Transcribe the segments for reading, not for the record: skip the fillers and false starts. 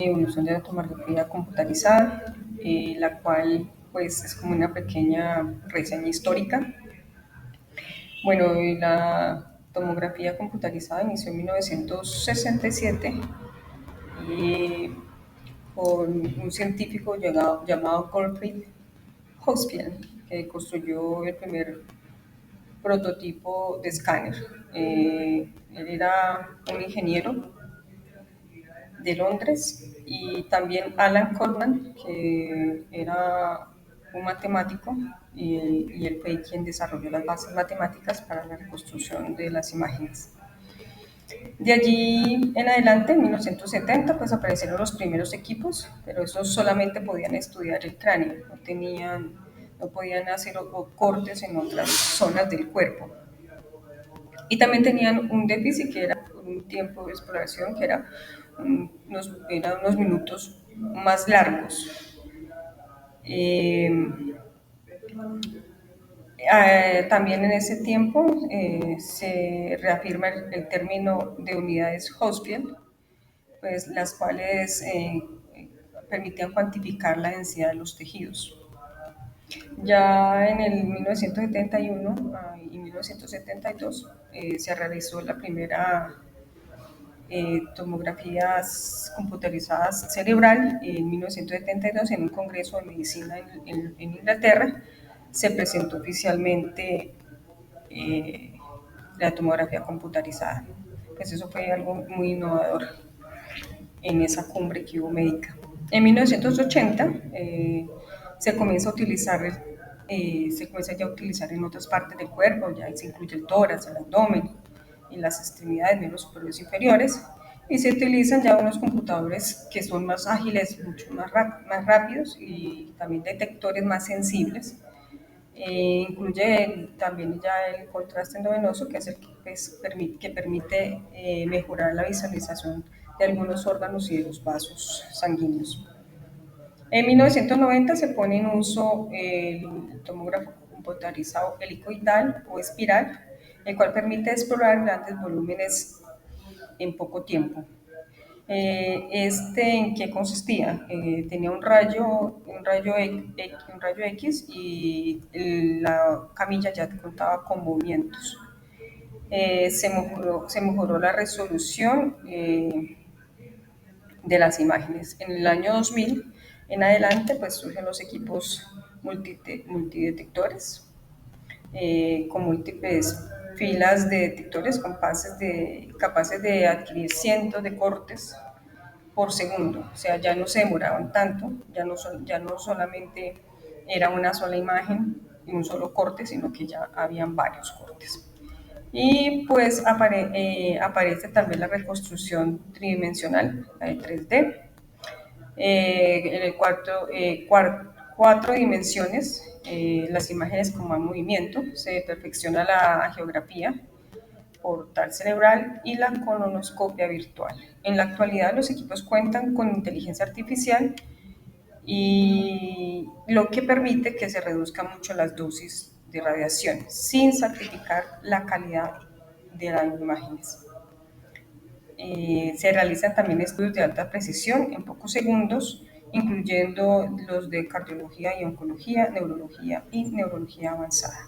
evolución de la tomografía computarizada, la cual pues es como una pequeña reseña histórica. Bueno, la tomografía computarizada inició en 1967 y con un científico llamado Gottfried Hochschild, que construyó el primer prototipo de escáner. Él era un ingeniero de Londres, y también Alan Coleman, que era un matemático, y él fue quien desarrolló las bases matemáticas para la reconstrucción de las imágenes. De allí en adelante, en 1970, pues aparecieron los primeros equipos, pero esos solamente podían estudiar el cráneo, no podían hacer cortes en otras zonas del cuerpo. Y también tenían un déficit que era un tiempo de exploración que era unos minutos más largos. Eh, También en ese tiempo se reafirma el término de unidades Hochschild, pues, las cuales permitían cuantificar la densidad de los tejidos. Ya en el 1971 y 1972 se realizó la primera tomografías computarizadas cerebral en 1972 en un congreso de medicina en Inglaterra. Se presentó oficialmente eh, la tomografía computarizada. Pues eso fue algo muy innovador en esa cumbre que hubo médica. En 1980 se comienza a utilizar, se comienza ya a utilizar en otras partes del cuerpo, ya se incluye el tórax, el abdomen y las extremidades, miembros superiores e inferiores, y se utilizan ya unos computadores que son más ágiles, mucho más rápidos, y también detectores más sensibles. Incluye también ya el contraste endovenoso, que es el que, pues, que permite mejorar la visualización de algunos órganos y de los vasos sanguíneos. En 1990 se pone en uso el tomógrafo computarizado helicoidal o espiral, el cual permite explorar grandes volúmenes en poco tiempo. ¿En qué consistía? Tenía un rayo X, y la camilla ya contaba con movimientos. Se mejoró la resolución de las imágenes. En el año 2000 en adelante, pues surgen los equipos multidetectores, con múltiples filas de detectores capaces de adquirir cientos de cortes por segundo. O sea, ya no se demoraban tanto, ya no solamente era una sola imagen y un solo corte, sino que ya habían varios cortes. Y pues aparece también la reconstrucción tridimensional, la de 3D, en el cuatro dimensiones, las imágenes con más movimiento. Se perfecciona la geografía portal cerebral y la colonoscopia virtual. En la actualidad los equipos cuentan con inteligencia artificial, y lo que permite que se reduzcan mucho las dosis de radiación sin sacrificar la calidad de las imágenes. Se realizan también estudios de alta precisión en pocos segundos, incluyendo los de cardiología y oncología, neurología y neurología avanzada.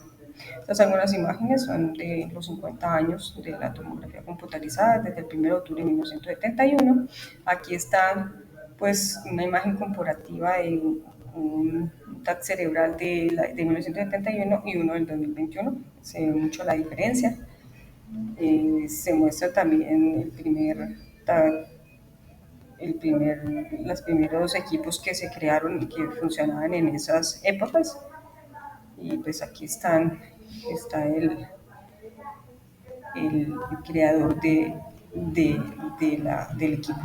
Estas algunas imágenes son de los 50 años de la tomografía computarizada, desde el 1 de octubre de 1971. Aquí está pues una imagen comparativa de un TAC cerebral de 1971 y uno del 2021. Se ve mucho la diferencia. Se muestra también los primeros equipos que se crearon y que funcionaban en esas épocas. Y pues aquí está el creador del equipo.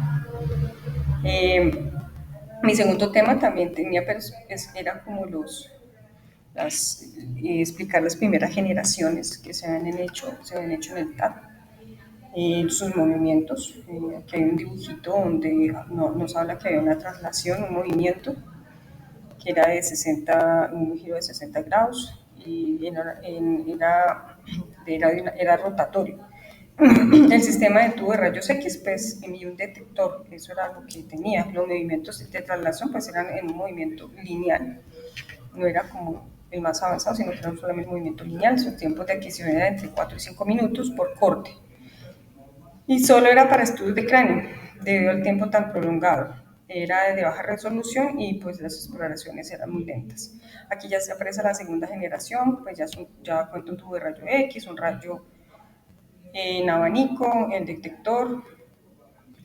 Eh, Mi segundo tema también era como explicar las primeras generaciones que se habían hecho en el TAP, sus movimientos. Aquí hay un dibujito donde nos habla que había una traslación, un movimiento que era un giro de 60 grados, y era rotatorio. El sistema de tubo de rayos X, pues, y un detector, eso era lo que tenía. Los movimientos de traslación, pues, eran en un movimiento lineal. No era como el más avanzado, sino que era solamente movimiento lineal. Sus tiempos de adquisición eran entre 4 y 5 minutos por corte. Y solo era para estudios de cráneo, debido al tiempo tan prolongado. Era de baja resolución y pues las exploraciones eran muy lentas. Aquí ya se aparece la segunda generación, pues ya cuenta un tubo de rayo X, un rayo en abanico, el detector,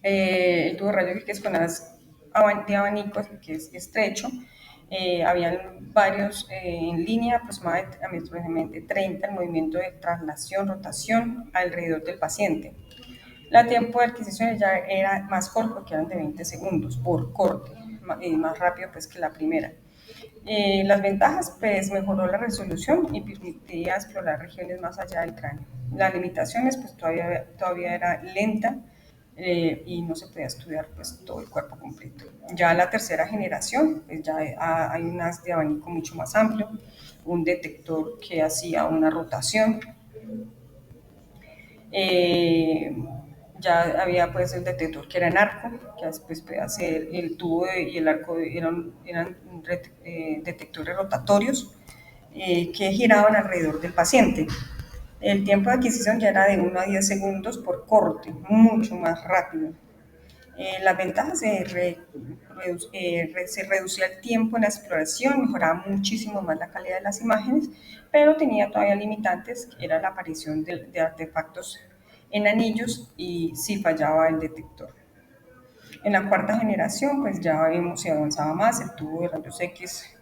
el tubo de rayo X con las de abanico que es estrecho. Habían varios en línea, aproximadamente 30 en movimiento de traslación, rotación alrededor del paciente. El tiempo de adquisición ya era más corto, que eran de 20 segundos por corte, más rápido pues que la primera. Las ventajas, pues mejoró la resolución y permitía explorar regiones más allá del cráneo. Las limitaciones, pues todavía era lenta y no se podía estudiar pues todo el cuerpo completo. Ya la tercera generación, pues ya hay un haz de abanico mucho más amplio, un detector que hacía una rotación. Eh, ya había pues el detector que era en arco, que después puede hacer el tubo y el arco, eran detectores rotatorios que giraban alrededor del paciente. El tiempo de adquisición ya era de 1 a 10 segundos por corte, mucho más rápido. Las ventajas se reducía el tiempo en la exploración, mejoraba muchísimo más la calidad de las imágenes, pero tenía todavía limitantes, que era la aparición de artefactos en anillos y si fallaba el detector. En la cuarta generación, pues ya vemos si avanzaba más, el tubo de rayos X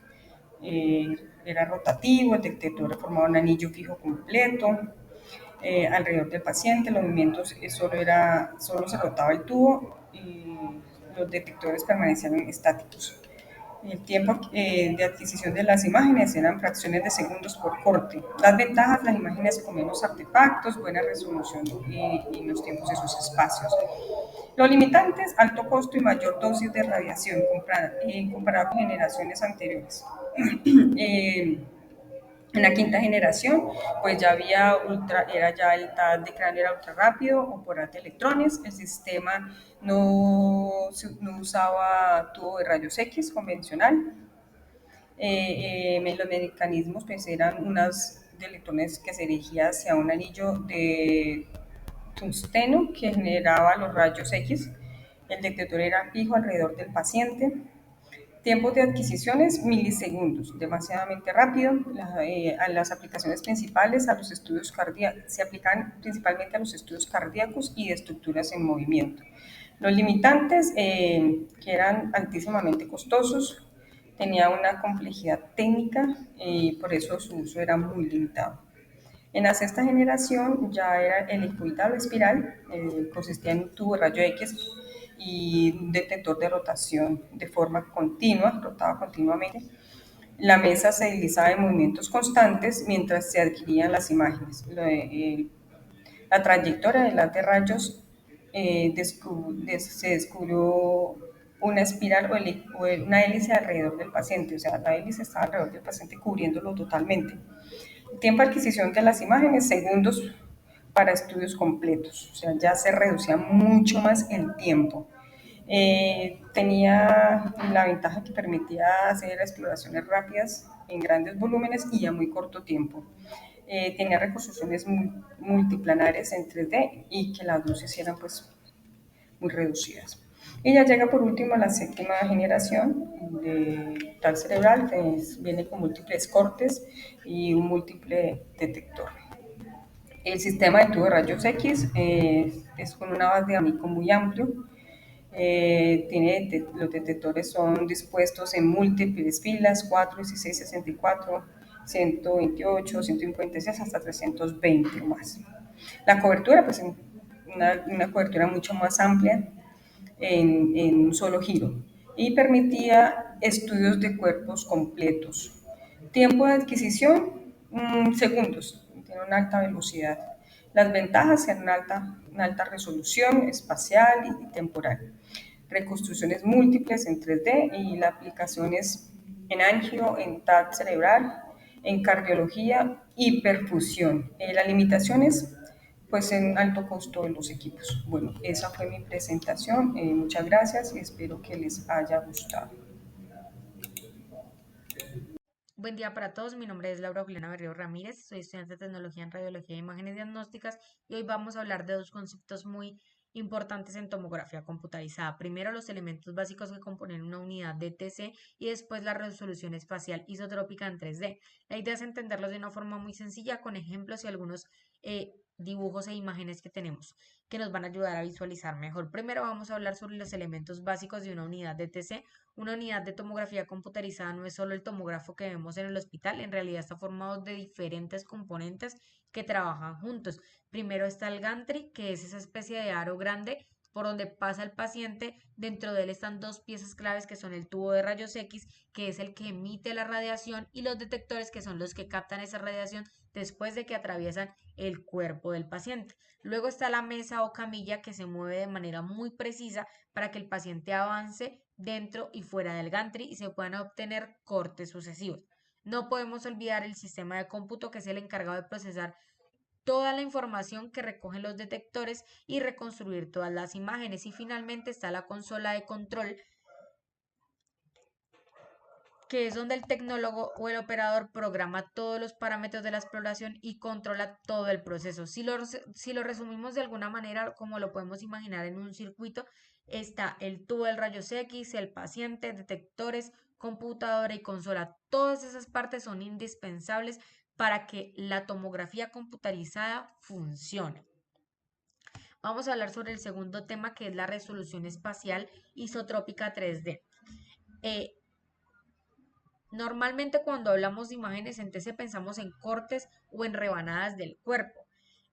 era rotativo, el detector formaba un anillo fijo completo, alrededor del paciente, los movimientos solo se rotaba el tubo y los detectores permanecían estáticos. El tiempo de adquisición de las imágenes eran fracciones de segundos por corte. Las ventajas, las imágenes con menos artefactos, buena resolución y los tiempos de sus espacios. Los limitantes, alto costo y mayor dosis de radiación comparado con generaciones anteriores. eh, en la quinta generación, pues ya había era ya el TAC de cráneo era ultra rápido o por alta electrones. El sistema no usaba tubo de rayos X convencional. Los mecanismos pues eran unas de electrones que se dirigía hacia un anillo de tungsteno que generaba los rayos X. El detector era fijo alrededor del paciente. Tiempos de adquisiciones, milisegundos, demasiadamente rápido. A las aplicaciones principales, a los estudios cardíacos, se aplican principalmente a los estudios cardíacos y de estructuras en movimiento. Los limitantes, que eran altísimamente costosos, tenía una complejidad técnica y por eso su uso era muy limitado. En la sexta generación ya era el helicoidal espiral, consistía en un tubo de rayo X y un detector de rotación de forma continua, rotaba continuamente. La mesa se deslizaba en movimientos constantes mientras se adquirían las imágenes. La trayectoria del haz de rayos se descubrió una espiral o una hélice alrededor del paciente, o sea, la hélice estaba alrededor del paciente cubriéndolo totalmente. El tiempo de adquisición de las imágenes, segundos para estudios completos, o sea, ya se reducía mucho más el tiempo. Tenía la ventaja que permitía hacer exploraciones rápidas en grandes volúmenes y a muy corto tiempo. Tenía reconstrucciones multiplanares en 3D y que las luces eran pues muy reducidas. Y ya llega por último a la séptima generación de tal cerebral, que viene con múltiples cortes y un múltiple detector. El sistema de tubo de rayos X es con una base de abanico muy amplio. Los detectores son dispuestos en múltiples filas, 4, 16, 64, 128, 156 hasta 320 o más. La cobertura, pues una cobertura mucho más amplia en un solo giro y permitía estudios de cuerpos completos. Tiempo de adquisición, segundos, tiene una alta velocidad. Las ventajas en una alta resolución espacial y temporal. Reconstrucciones múltiples en 3D y las aplicaciones en angio, en TAC cerebral, en cardiología y perfusión. Las limitaciones pues en alto costo de los equipos. Bueno, esa fue mi presentación. Muchas gracias y espero que les haya gustado. Buen día para todos, mi nombre es Laura Juliana Berrío Ramírez, soy estudiante de Tecnología en Radiología e Imágenes Diagnósticas y hoy vamos a hablar de dos conceptos muy importantes en tomografía computarizada. Primero, los elementos básicos que componen una unidad de TC y después la resolución espacial isotrópica en 3D. La idea es entenderlos de una forma muy sencilla con ejemplos y algunos dibujos e imágenes que tenemos que nos van a ayudar a visualizar mejor. Primero vamos a hablar sobre los elementos básicos de una unidad de TC. Una unidad de tomografía computarizada no es solo el tomógrafo que vemos en el hospital, en realidad está formado de diferentes componentes que trabajan juntos. Primero está el gantry, que es esa especie de aro grande por donde pasa el paciente. Dentro de él están dos piezas claves que son el tubo de rayos X, que es el que emite la radiación, y los detectores, que son los que captan esa radiación después de que atraviesan el cuerpo del paciente. Luego está la mesa o camilla, que se mueve de manera muy precisa para que el paciente avance dentro y fuera del gantry y se puedan obtener cortes sucesivos. No podemos olvidar el sistema de cómputo, que es el encargado de procesar toda la información que recogen los detectores y reconstruir todas las imágenes. Y finalmente está la consola de control, que es donde el tecnólogo o el operador programa todos los parámetros de la exploración y controla todo el proceso. Si lo resumimos de alguna manera, como lo podemos imaginar en un circuito, está el tubo del rayos X, el paciente, detectores, computadora y consola. Todas esas partes son indispensables para que la tomografía computarizada funcione. Vamos a hablar sobre el segundo tema, que es la resolución espacial isotrópica 3D. Eh, Normalmente cuando hablamos de imágenes en TC pensamos en cortes o en rebanadas del cuerpo,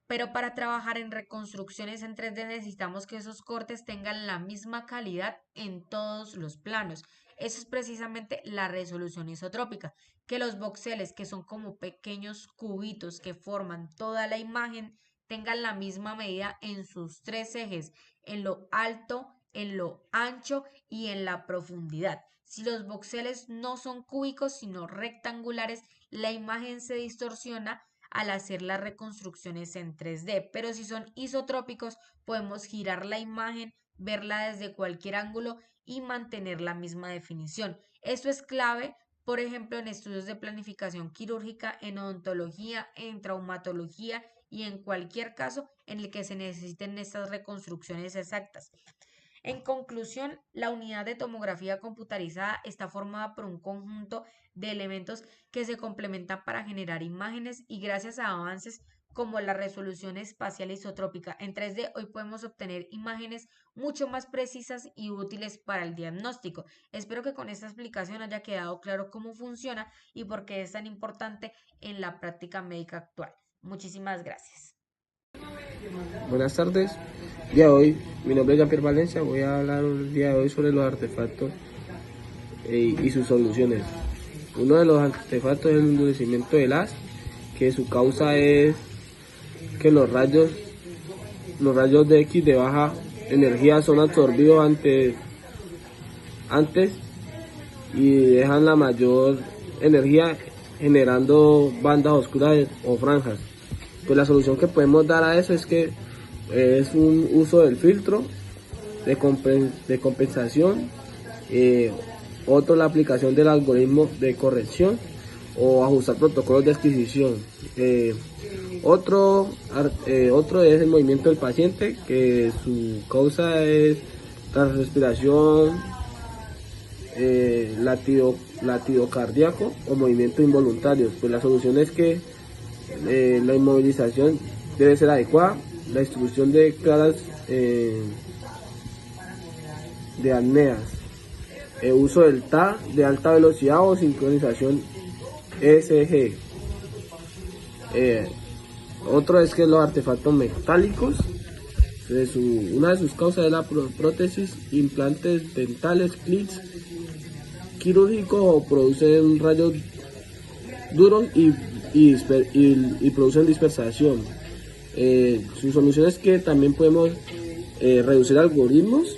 pero para trabajar en reconstrucciones en 3D necesitamos que esos cortes tengan la misma calidad en todos los planos. Eso es precisamente la resolución isotrópica, que los voxeles, que son como pequeños cubitos que forman toda la imagen, tengan la misma medida en sus tres ejes, en lo alto, en lo ancho y en la profundidad. Si los voxeles no son cúbicos sino rectangulares, la imagen se distorsiona al hacer las reconstrucciones en 3D, pero si son isotrópicos podemos girar la imagen, verla desde cualquier ángulo y mantener la misma definición. Esto es clave, por ejemplo, en estudios de planificación quirúrgica, en odontología, en traumatología y en cualquier caso en el que se necesiten estas reconstrucciones exactas. En conclusión, la unidad de tomografía computarizada está formada por un conjunto de elementos que se complementan para generar imágenes, y gracias a avances como la resolución espacial isotrópica en 3D, hoy podemos obtener imágenes mucho más precisas y útiles para el diagnóstico. Espero que con esta explicación haya quedado claro cómo funciona y por qué es tan importante en la práctica médica actual. Muchísimas gracias. Buenas tardes. El día de hoy, mi nombre es Jean-Pierre Valencia. Voy a hablar el día de hoy sobre los artefactos y sus soluciones. Uno de los artefactos es el endurecimiento del haz, que su causa es que los rayos de X de baja energía son absorbidos antes y dejan la mayor energía generando bandas oscuras o franjas. Pues la solución que podemos dar a eso es que es un uso del filtro de compensación, otro la aplicación del algoritmo de corrección o ajustar protocolos de adquisición. Otro es el movimiento del paciente, que su causa es la respiración, latido cardíaco o movimientos involuntarios. Pues la solución es que la inmovilización debe ser adecuada, la distribución de claras de apneas, el uso del TA de alta velocidad o sincronización ESG. Otro es que los artefactos metálicos, una de sus causas es la prótesis, implantes dentales, clips quirúrgicos o producen rayos duros y producen dispersación. Su solución es que también podemos reducir algoritmos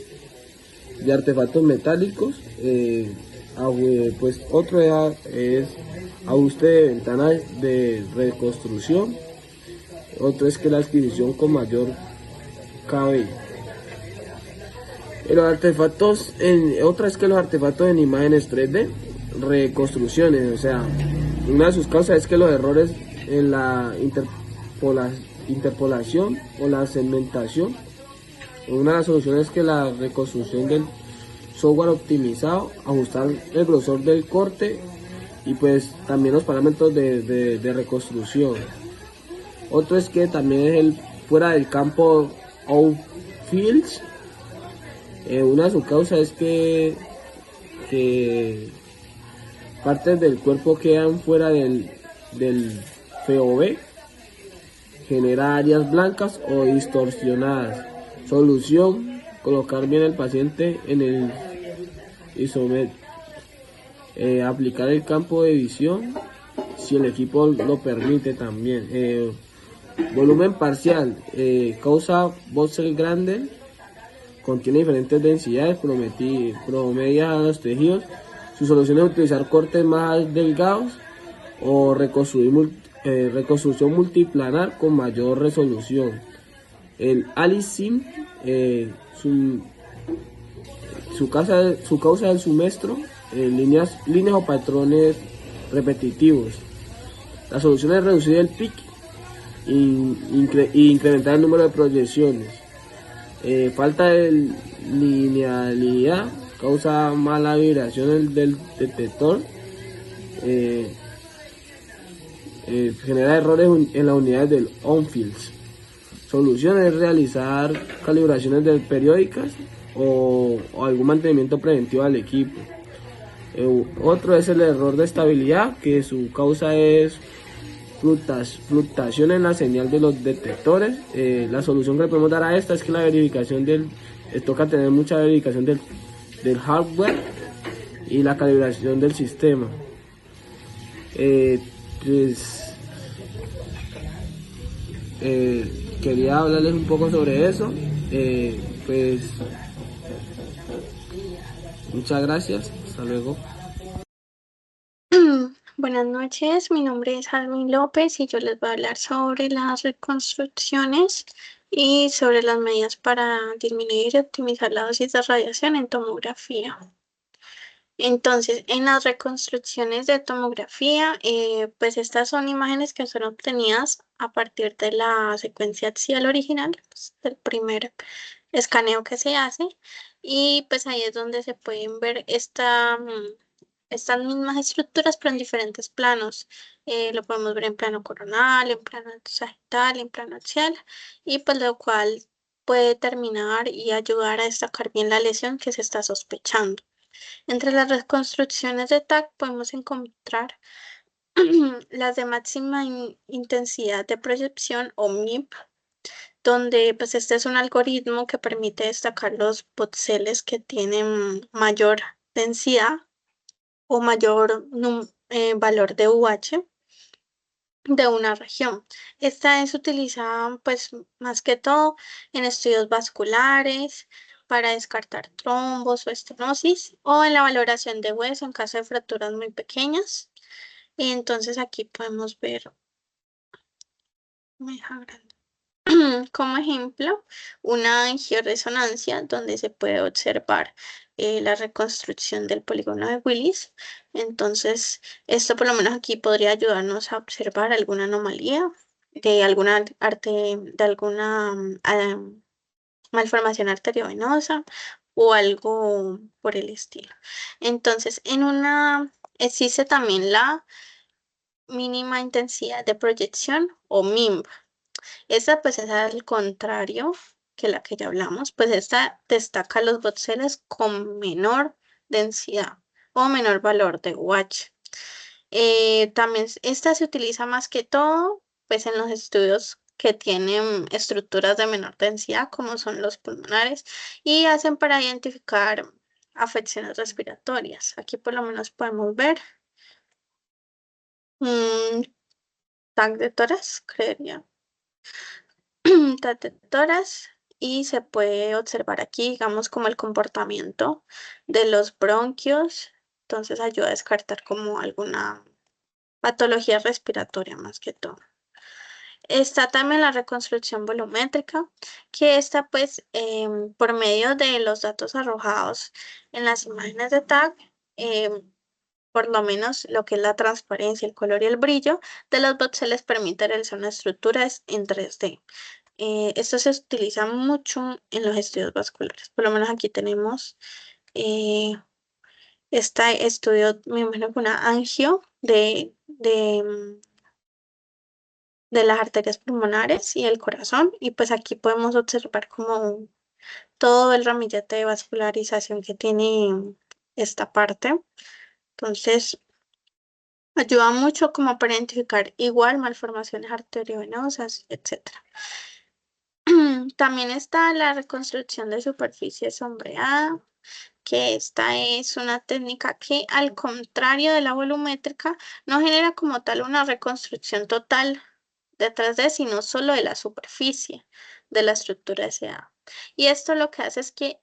de artefactos metálicos. Pues otro es ajuste de ventanas de reconstrucción, Otro es que la adquisición con mayor KB. Los artefactos, otra es que los artefactos en imágenes 3D, reconstrucciones, o sea, una de sus causas es que los errores en la interpolación o la segmentación. Una de las soluciones es que la reconstrucción del software optimizado, ajustar el grosor del corte y pues también los parámetros de reconstrucción. Otro es que también es el fuera del campo outfields. Una de sus causas es que partes del cuerpo quedan fuera del FOV, genera áreas blancas o distorsionadas. Solución: colocar bien el paciente en el isométrico. Aplicar el campo de visión si el equipo lo permite también. Volumen parcial, causa voxel grande, contiene diferentes densidades, promedia a los tejidos. Su solución es utilizar cortes más delgados o reconstrucción multiplanar con mayor resolución. El Alice su causa es su maestro, líneas o patrones repetitivos. La solución es reducir el pic y incrementar el número de proyecciones. Falta de linealidad causa mala vibración del detector. Genera errores en las unidades del on-fields. Solución es realizar calibraciones periódicas o algún mantenimiento preventivo al equipo. Otro es el error de estabilidad, que su causa es fluctuación en la señal de los detectores. La solución que le podemos dar a esta es que la verificación toca tener mucha verificación del hardware y la calibración del sistema. Quería hablarles un poco sobre eso. Pues muchas gracias, hasta luego. Buenas noches, mi nombre es Alvin López y yo les voy a hablar sobre las reconstrucciones y sobre las medidas para disminuir y optimizar la dosis de radiación en tomografía. Entonces, en las reconstrucciones de tomografía, pues estas son imágenes que son obtenidas a partir de la secuencia axial original, pues, del primer escaneo que se hace, y pues ahí es donde se pueden ver estas mismas estructuras, pero en diferentes planos. Lo podemos ver en plano coronal, en plano sagital, en plano axial, y pues lo cual puede determinar y ayudar a destacar bien la lesión que se está sospechando. Entre las reconstrucciones de TAC podemos encontrar las de máxima intensidad de proyección o MIP, donde pues este es un algoritmo que permite destacar los voxeles que tienen mayor densidad o mayor valor de UH de una región. Esta es utilizada pues más que todo en estudios vasculares para descartar trombos o estenosis o en la valoración de hueso en caso de fracturas muy pequeñas. Y entonces aquí podemos ver, me deja grande. Como ejemplo, una angioresonancia donde se puede observar la reconstrucción del polígono de Willis. Entonces, esto por lo menos aquí podría ayudarnos a observar alguna anomalía de alguna malformación arteriovenosa o algo por el estilo. Entonces, existe también la mínima intensidad de proyección o MIMP. Esta pues es al contrario que la que ya hablamos, pues esta destaca los voxeles con menor densidad o menor valor de UH. También esta se utiliza más que todo pues en los estudios que tienen estructuras de menor densidad como son los pulmonares y hacen para identificar afecciones respiratorias. Aquí por lo menos podemos ver un TAC de tórax, creería. Detectoras y se puede observar aquí, digamos, como el comportamiento de los bronquios. Entonces ayuda a descartar como alguna patología respiratoria más que todo. Está también la reconstrucción volumétrica, que está pues por medio de los datos arrojados en las imágenes de tag, em, por lo menos lo que es la transparencia, el color y el brillo de los bots se les permite realizar una estructura en 3D. Esto se utiliza mucho en los estudios vasculares. Por lo menos aquí tenemos eh, este estudio, me imagino que una angio de las arterias pulmonares y el corazón. Y pues aquí podemos observar como todo el ramillete de vascularización que tiene esta parte. Entonces, ayuda mucho como para identificar igual malformaciones arteriovenosas, etcétera. También está la reconstrucción de superficie sombreada, que esta es una técnica que, al contrario de la volumétrica, no genera como tal una reconstrucción total de 3D, sino solo de la superficie de la estructura deseada. Y esto lo que hace es que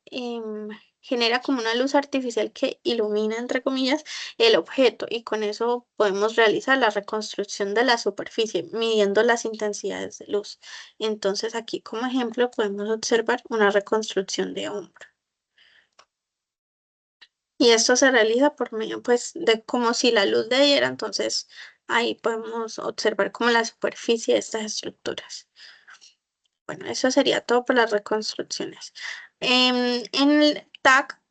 genera como una luz artificial que ilumina, entre comillas, el objeto, y con eso podemos realizar la reconstrucción de la superficie midiendo las intensidades de luz. Entonces aquí como ejemplo podemos observar una reconstrucción de hombro. Y esto se realiza por medio, pues, de como si la luz le diera, entonces ahí podemos observar como la superficie de estas estructuras. Bueno, eso sería todo por las reconstrucciones. En el TAC,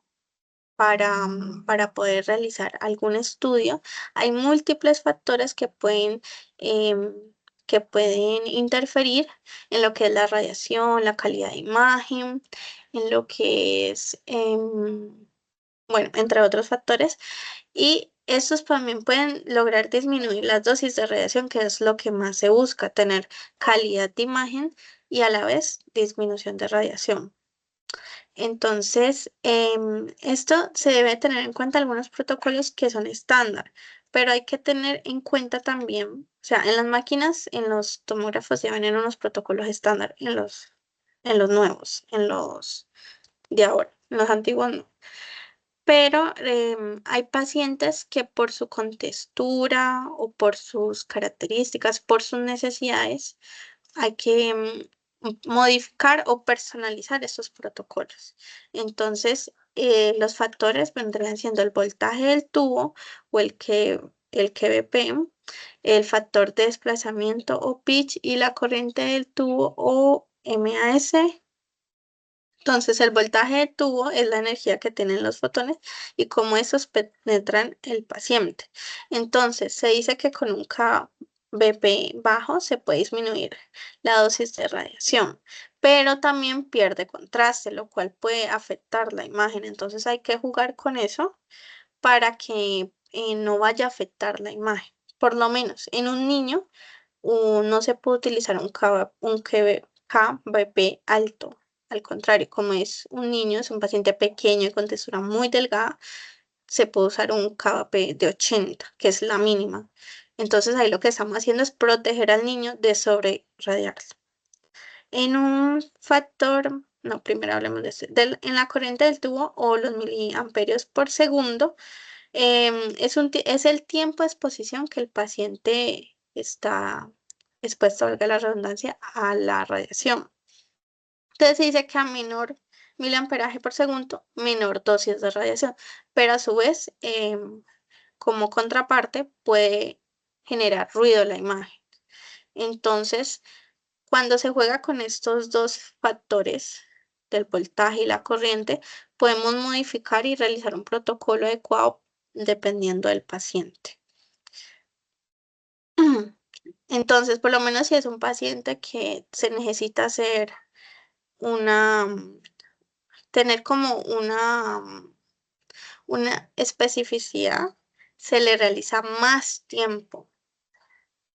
para poder realizar algún estudio, hay múltiples factores em, que pueden interferir en lo que es la radiación, la calidad de imagen, en lo que es, bueno, entre otros factores. Y estos también pueden lograr disminuir las dosis de radiación, que es lo que más se busca, tener calidad de imagen y a la vez disminución de radiación. Entonces, esto se debe tener en cuenta algunos protocolos que son estándar, pero hay que tener en cuenta también, o sea, en las máquinas, en los tomógrafos ya vienen unos protocolos estándar, en los nuevos, en los de ahora, en los antiguos no. Pero hay pacientes que por su contextura o por sus características, por sus necesidades, hay que modificar o personalizar estos protocolos. Entonces, los factores vendrían siendo el voltaje del tubo o el QVP, el factor de desplazamiento o pitch y la corriente del tubo o MAS. Entonces, el voltaje de tubo es la energía que tienen los fotones y cómo esos penetran el paciente. Entonces, se dice que con un kVp bajo se puede disminuir la dosis de radiación, pero también pierde contraste, lo cual puede afectar la imagen. Entonces, hay que jugar con eso para que no vaya a afectar la imagen. Por lo menos en un niño no se puede utilizar un kVp alto. Al contrario, como es un niño, es un paciente pequeño y con textura muy delgada, se puede usar un kVp de 80, que es la mínima. Entonces ahí lo que estamos haciendo es proteger al niño de sobrerradiarlo. En un factor, no, primero hablemos de este, en la corriente del tubo o los miliamperios por segundo, es el tiempo de exposición que el paciente está expuesto, valga la redundancia, a la radiación. Entonces se dice que a menor miliamperaje por segundo, menor dosis de radiación, pero a su vez, como contraparte, puede generar ruido la imagen. Entonces, cuando se juega con estos dos factores del voltaje y la corriente, podemos modificar y realizar un protocolo adecuado dependiendo del paciente. Entonces, por lo menos si es un paciente que se necesita hacer una, tener como una especificidad, se le realiza más tiempo.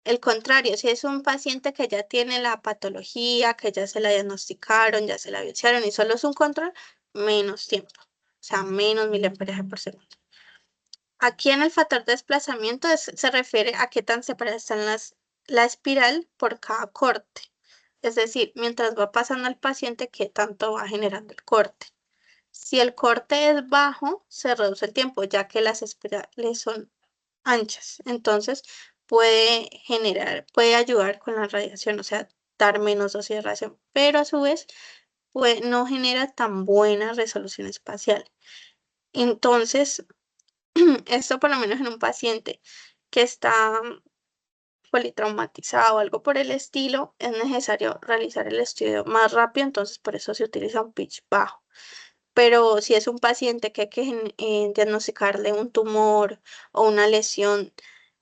El contrario, si es un paciente que ya tiene la patología, que ya se la diagnosticaron, ya se la biopsiaron y solo es un control, menos tiempo, o sea, menos miliamperaje por segundo. Aquí en el factor de desplazamiento se refiere a qué tan separada están la espiral por cada corte. Es decir, mientras va pasando el paciente, qué tanto va generando el corte. Si el corte es bajo, se reduce el tiempo, ya que las espirales son anchas. Entonces, puede ayudar con la radiación, o sea, dar menos dosis de radiación, pero a su vez no genera tan buena resolución espacial. Entonces, esto por lo menos en un paciente que está politraumatizado o algo por el estilo, es necesario realizar el estudio más rápido, entonces por eso se utiliza un pitch bajo. Pero si es un paciente que hay que diagnosticarle un tumor o una lesión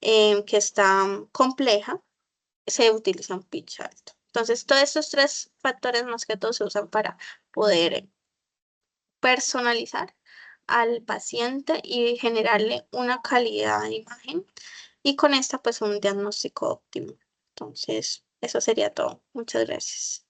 que está compleja, se utiliza un pitch alto. Entonces, todos estos tres factores más que todo se usan para poder personalizar al paciente y generarle una calidad de imagen y con esta pues un diagnóstico óptimo. Entonces, eso sería todo. Muchas gracias.